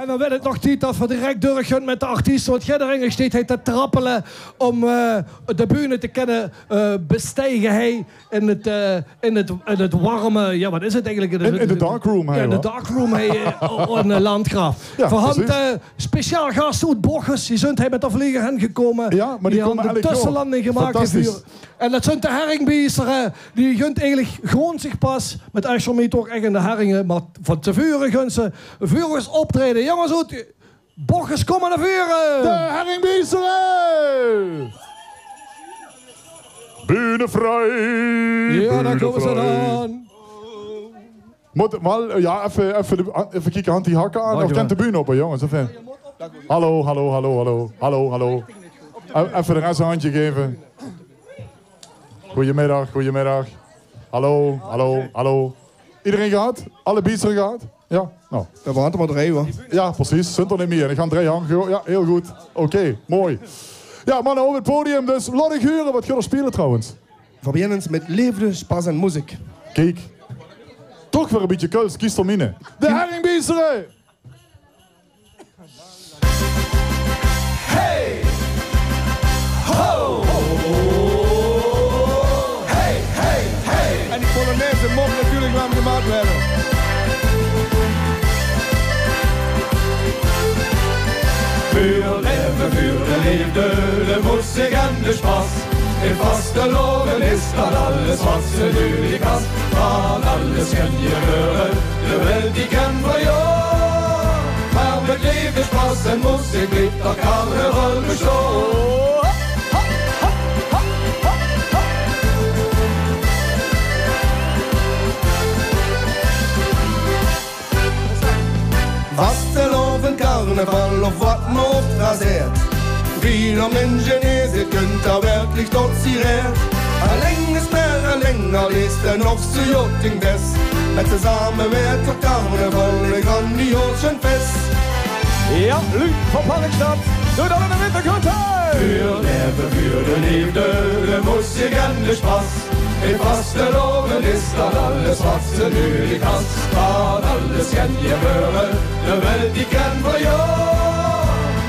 En dan werd het nog tijd dat we direct doorgaan met de artiesten. Want Gidderingen steekt hij te trappelen om de bühne te kunnen bestijgen. Hij in het warme, ja wat is het eigenlijk? In de darkroom. Ja, in de darkroom in Landgraaf. Ja, voor hand speciaal gast uit Bochus. Die zijn hij met de vlieger heen gekomen. Ja, maar die komen hebben de tussenlanding gemaakt. En dat zijn de herringbeesteren. Die gunt eigenlijk gewoon zich pas met Astronomie toch echt in de herringen. Maar van te vuren gunt ze vuurers optreden. Jongens, uit Bochus, kom naar vuren! De herringbeesteren! Bühne vrij! Ja, daar komen ze dan. Moet wel, ja, even kijken, hand die hakken aan. Of kent de bühne op, hè, jongens? Even. Hallo. Even de rest een handje geven. Goedemiddag. Hallo. Iedereen gehad? Alle beesteren gehad? Ja? Nou. We hadden maar 3, hoor. Ja, precies. Sunt er niet meer. Ik ga 3 hangen. Ja, heel goed. Oké, mooi. Ja, mannen, over het podium. Dus laat ik horen wat gaat er spelen trouwens. We beginnen met liefde, spas en muziek. Kijk. Toch weer een beetje kuls. Kies er mine. De herringbeesteren! Hey! Ho! Hey! En die Polonaise mogen natuurlijk wel gemaakt werden. Für de liefde, de muziek en de spas. In vaste loven is dat alles wat ze nu niet kan. Van alles kan je horen, de welt die kan voor jou. Maar met liefde, spas en muziek blijft dat carnaval bestaan. Vasteloven, carnaval of wat nog raseert. Wie om ingenieur zit, kunt daar werkelijk tot sireert. Alleen is meer, alleen al is er nog zo jotting best. Met tezamen met de carnaval een grandioos en fest. Ja, Luc van Parkstad, doe dat in de wintergroente! Für de liefde, de muziek en de spas. In vaste loven is dat alles wat ze nu niet kan. Van alles kan je horen, de welt die kan voor jou.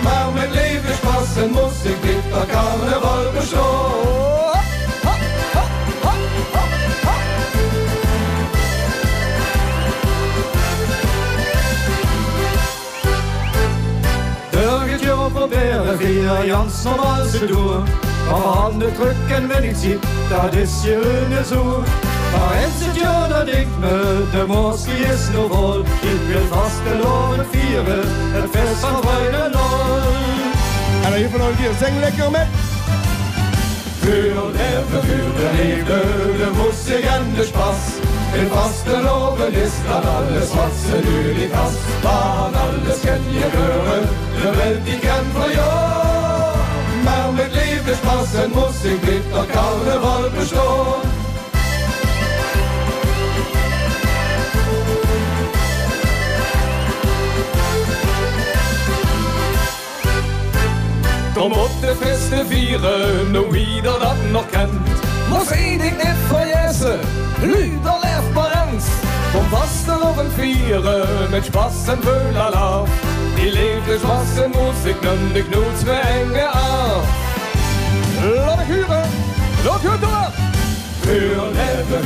Maar met liefde, spas en muziek blijft dat carnaval bestaan. Proberen via Jans normaal te doen. Maar handen drukken wenn ik zie, dat is je hun zo. Maar eens het jaar dat ik me, de morske is nog vol. Ik wil vasteloven vieren, het feest van vrede nul. En dan even nog een keer, zing lekker met. Für de liefde, de muziek en de spas. In vasteloven is dat alles wat ze nu niet kan. Van alles kan je horen, de welt die kan voor jou. Maar met liefde, spas en muziek blijft dat carnaval bestaan. Kom op de feesten vieren, hoe ieder dat nog kent. Maar één ding niet vergessen, Luder leeft maar eens. Kom vasteloven vieren, met spas en veulala. Die liefde, spas en muziek, neem de knoets me enge aan. Laat ik huren, laat je door! Für de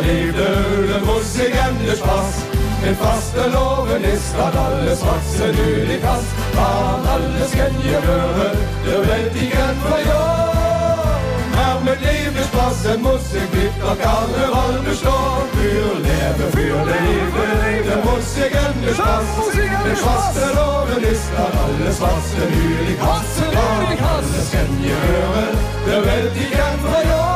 liefde, de muziek en de spas. In vasteloven is dat alles wat ze nu niet kan. Van alles kan je horen, de welt die kan voor jou. Maar met liefde, spas en muziek blijft dat carnaval bestaan. Für de liefde, de muziek en de spas. In vasteloven is dat alles wat ze nu niet kan. Van alles kan je horen, de welt die kan voor jou.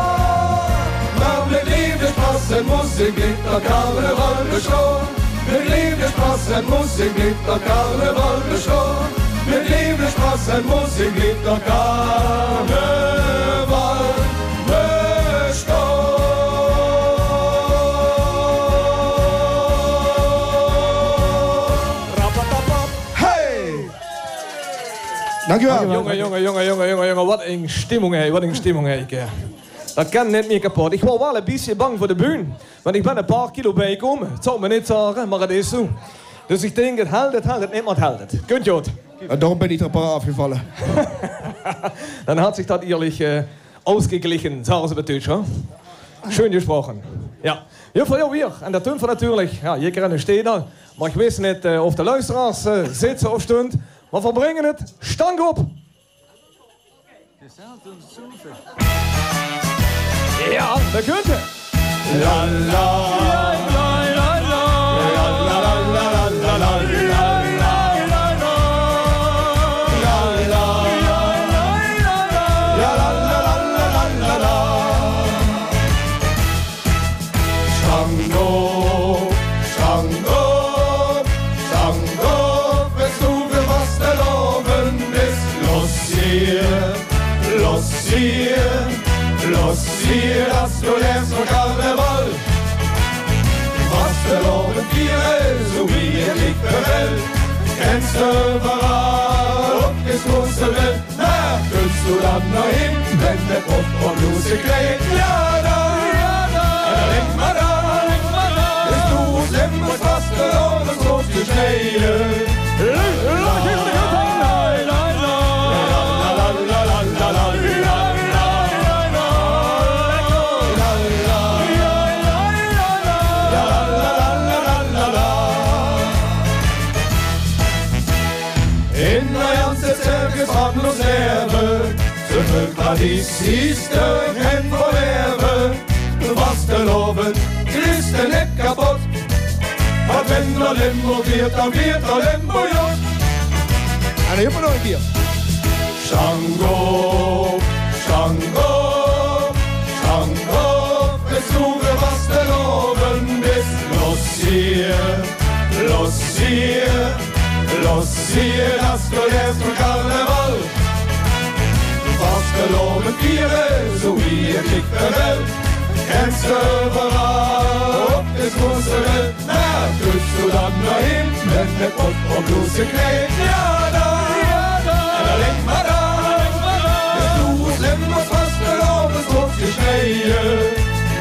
Maar met liefde, spas en muziek blijft dat carnaval bestaan. Met liefde, spas en muziek blijft dat carnaval bestaan. Met liefde, spas en muziek blijft dat carnaval bestaan. Hey! Dankjewel. Jongen, wat een stemming, hè, Dat kan net meer kapot. Ik was wel een beetje bang voor de bühne. Want ik ben een paar kilo bijgekomen. Het zou me niet zeggen, maar het is zo. Dus ich denke, haltet, niemand haltet. Gut, gut. Ja, darum bin ich der Paar aufgefallen. Dann hat sich das ehrlich ausgeglichen, sagen sie natürlich, ja? Schön gesprochen. Ja, hier für wir. Und das tun wir natürlich. Ja, hier können stehen, aber ich weiß nicht, auf der Luisteraars sitzen of stund. Maar we brengen het stank op. Ja, dat kunt je. La la la la la la la la la la Los hier, dass du lernst von Karneval. Was der Loben vieren, so wie ihr liegt der Welt. Kennst du überall, ob es große Welt. Na, willst du dann noch hin, wenn der Pop und Lucy kräht? Ja, da lenk mal da. Bist du Semmels, was der Loben so viel schnell. Harmlos leve, zurück war die siehste Hand verwerbe. Was der Loben, ist der nicht kaputt. Aber wenn der Limbo wird, dann wird der Limbo jut. En hier nog een keer. Shango, Shango, Shango, besuche was der Loben ist. Los hier, dass du lernst von Karneval. Was geloben vieren, so wie ihr Blick der Welt. Kennst du überall, ob es große Welt. Na, willst du dann noch hin, wenn der Pott und Lucy kräht? Ja, da lenk mal da. Bist du Semmels, was geloben, so viel schnell.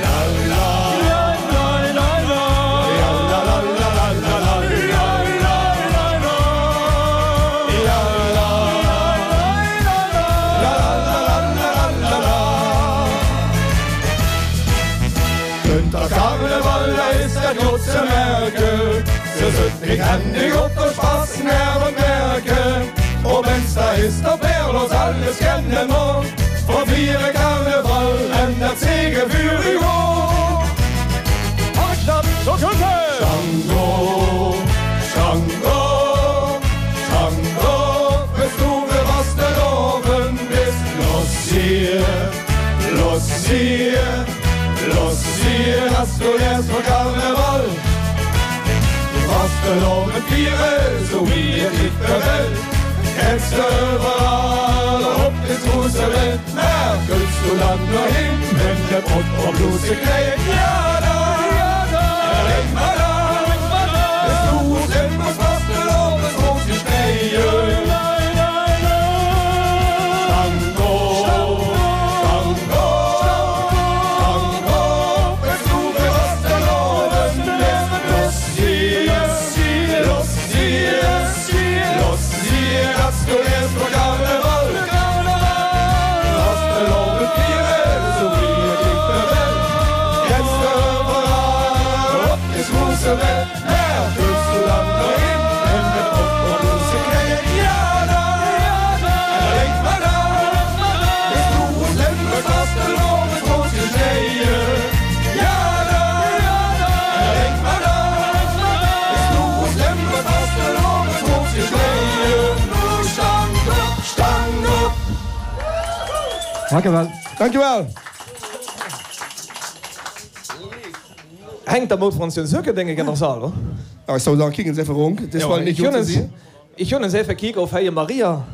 La la. Karneval, da ist der große Merke. Sie sind nicht händig und durch Spaß nerven Merke. Und wenn's da ist, da wär los alles kennen muss. Von vier Karneval an der Ziege für die Hoch. Hackstadt, so könnte! Shango, Shango, Shango, bist du für was der Loben bist? Los hier, dass du lernst von Karneval. Was geloben vieren, so wie ihr liegt der Welt. Kennst du überall, ob es große Welt. Na, willst du dann nur hin, wenn der Pott und Lucy kräht? Ja, da lenk mal da. Bist du Semmels, was geloben, so viel schnell. Dankjewel. Dankjewel. Hängt da moet van zijn zulke dingen in de zaal, hoor. Nou, ik zou dan kijken eens even rond. Het is wel niet goed te zien. Ik ga eens even kijken of hij Maria...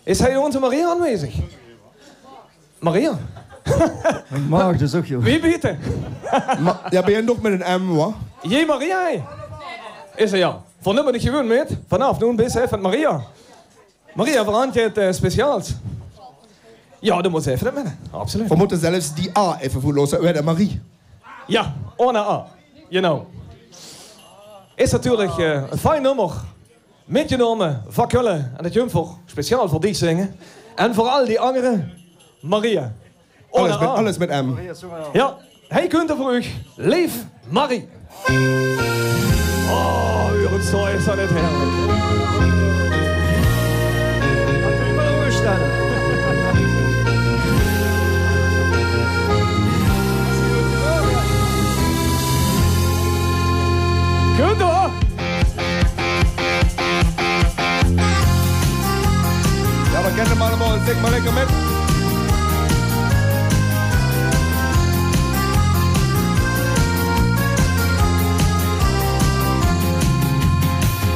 Is hij onze Maria aanwezig? Maria? Ik mag dus ook, joh. Wie bitte? Ja, ben jij nog met een M, hoor? Jij Maria, hè? Is er ja. Van nummer dat je gewoon met. Vanaf nu ben je even Maria. Maria, verandert je het speciaals? Ja, dat moet even met. Absoluut. We moeten zelfs die A even voorlozen. Wij de Marie. Ja, ohne A. Genau. is natuurlijk een fijn nummer. Meegenomen van Kullen en het Jumper. Speciaal voor die zingen. En voor al die anderen, Maria. Alles met M. Ja, hij kunt er voor u. Leef Marie. Oh, uw zo is dat heerlijk. Kunt hoor. Ja, we kennen hem allemaal. Zing maar lekker met.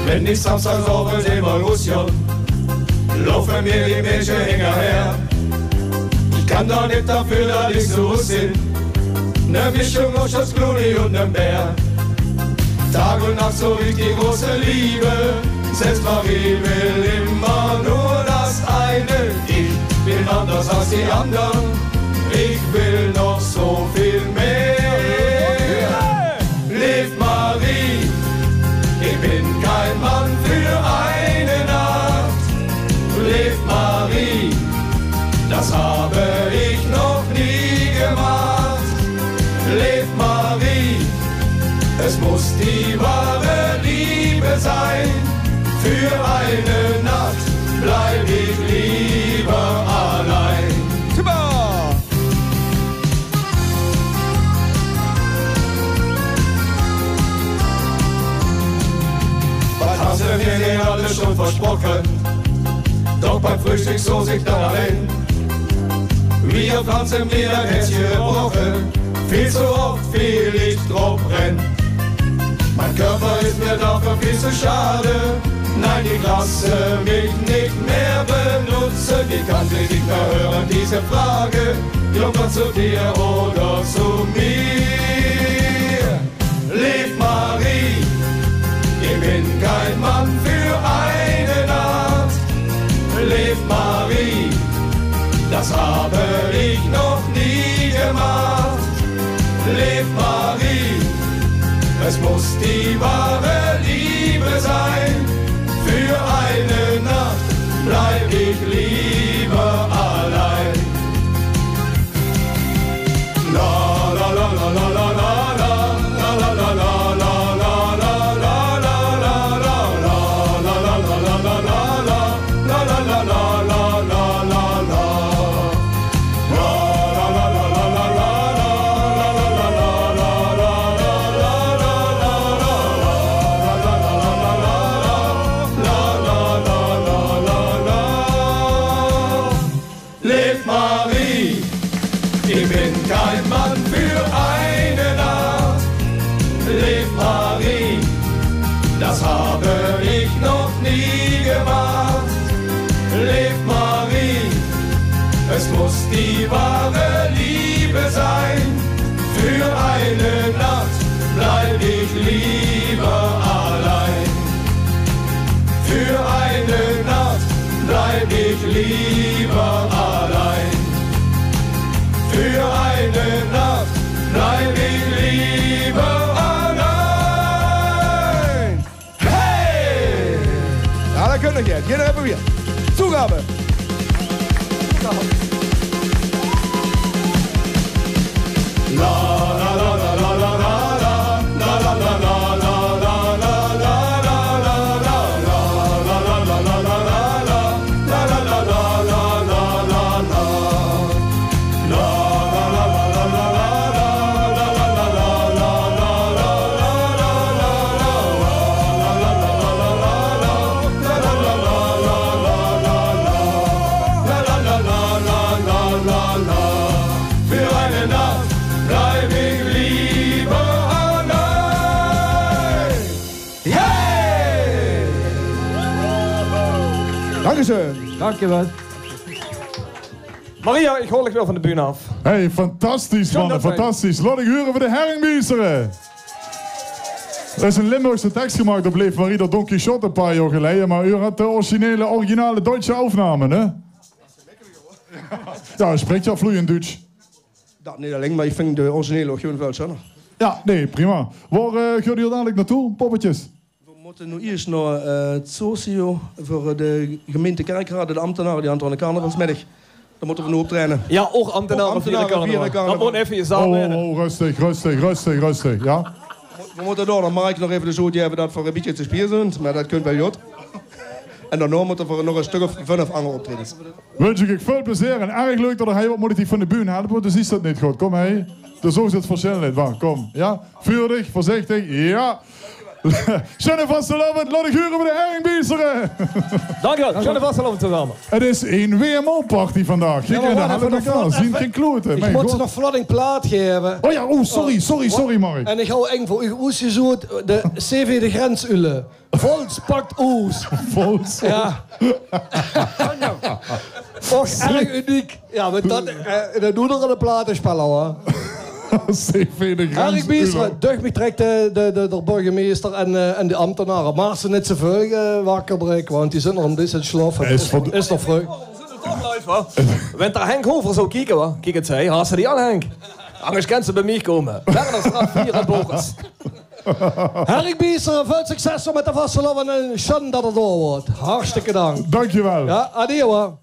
Wenn ich samstags auf den Evolution laufen mir die Mädchen hinterher. Ich kann doch nicht dafür, dass ich so bin. Ne Mischung aus das Gludi und nem Bär. Tag und Nacht so wie die große Liebe. Selbst Marie will immer nur das eine. Ich bin anders als die anderen. Ich will noch so viel mehr. Lebt Marie. Ich bin kein Mann für eine Nacht. Lebt Marie, das habe ich noch nie gemacht. Lebt Marie, es muss die wahre Liebe sein. Für eine Nacht bleib ich lieber allein. Super! Hast du mir den alles schon versprochen? Doch beim Frühstück so sich dann allein. Wir pflanzen mir ein Herzchen gebrochen. Viel zu oft fiel ich drauf renn. Mein Körper ist mir dafür viel zu schade. Nein, die lasse mich nicht mehr benutzen. Die kann sich nicht mehr hören, diese Frage. Junge, zu dir oder zu mir? Lebt Marie. Ich bin kein Mann für eine Nacht. Lebt Marie, das habe ich noch nie gemacht. Lebt Marie, es muss die wahre Liebe sein. Für eine Nacht bleib ich lieber allein. La la la la la la la la la la la. Lebt Marie, ich bin kein Mann für eine Nacht. Lebt Marie, das habe ich noch nie gemacht. Lebt Marie, es muss die wahre Liebe sein. Für eine Nacht bleib ich lieber allein. Für eine Nacht bleib ich lieber allein. Für eine Nacht bleib ich lieber allein. Hey! Ja, dat kunnen we niet. Hier hebben we weer. Toegabe. La la la la la la la la la la la la la la la Für eine Nacht bleib ich lieber allein. Hey! Dankeschön. Dankjewel. Maria, ik hol ik wel van de bühne af. Hey, fantastisch mannen, fantastisch. Laat ik horen voor de Herringmeesteren. Er is een Limburgse tekst gemaakt op Leef Marie door Don Quixote een paar jaar geleden, maar u had de originale Duitse aufname, hè? Ja, u spreekt ja vloeiend Duits. Dat niet alleen, maar ik vind de originele ook gewoon veel zonnig. Ja, nee, prima. Waar gaan jullie dadelijk naartoe, poppetjes? moeten nu eerst naar het socio voor de gemeente Kerkrade, de ambtenaren die aan de carnavalsmiddag. Daar moeten we nu optrainen. Ja, ook ambtenaren vieren carnaval. Dat moet even je zaal werden. Oh, rustig, ja. We moeten door, dan maak ik nog even de zootje hebben dat voor een beetje te spier zijn, maar dat kunt wel goed. En daarna moeten we nog een stuk of 5 andere optredens. Wens ik veel plezier en erg leuk dat hij wat moet ik van de bühne halen, want dus is dat niet goed. Kom hé. Dus zo is het verschil niet. Wacht, kom. Ja? Vurig, voorzichtig. Ja. Schöne vastelavond, laat ik huren bij de Herringbieseren. Dankjewel, schöne vastelavond samen. Het is een WMO-party vandaag. Ik en de halve zien geen kloten. Ik moet ze nog flooding plaat geven. Oh ja, sorry Mark. En ik hou eng voor u oesgezoet de CV de Grensule. Vols pakt oes. Vols? Ja. Och, erg uniek. Ja, maar dat doen er aan de platenspel hoor. CV de Grensule. Ducht me trekt de burgemeester en de ambtenaren. Maar ze niet zoveel wakker breken, want die zijn nog een beetje slof. Is nog vroeg. Wenn der Henk Hofer zo kijken, hoor. Kijk het zij, haast die al Henk. Anders kan ze bij mij komen. Werner straf 4 en Boris. Herringbieseren, veel succes met de vastelavond en schön dat het door wordt. Hartstikke dank. Dankjewel. Ja, adieu hoor.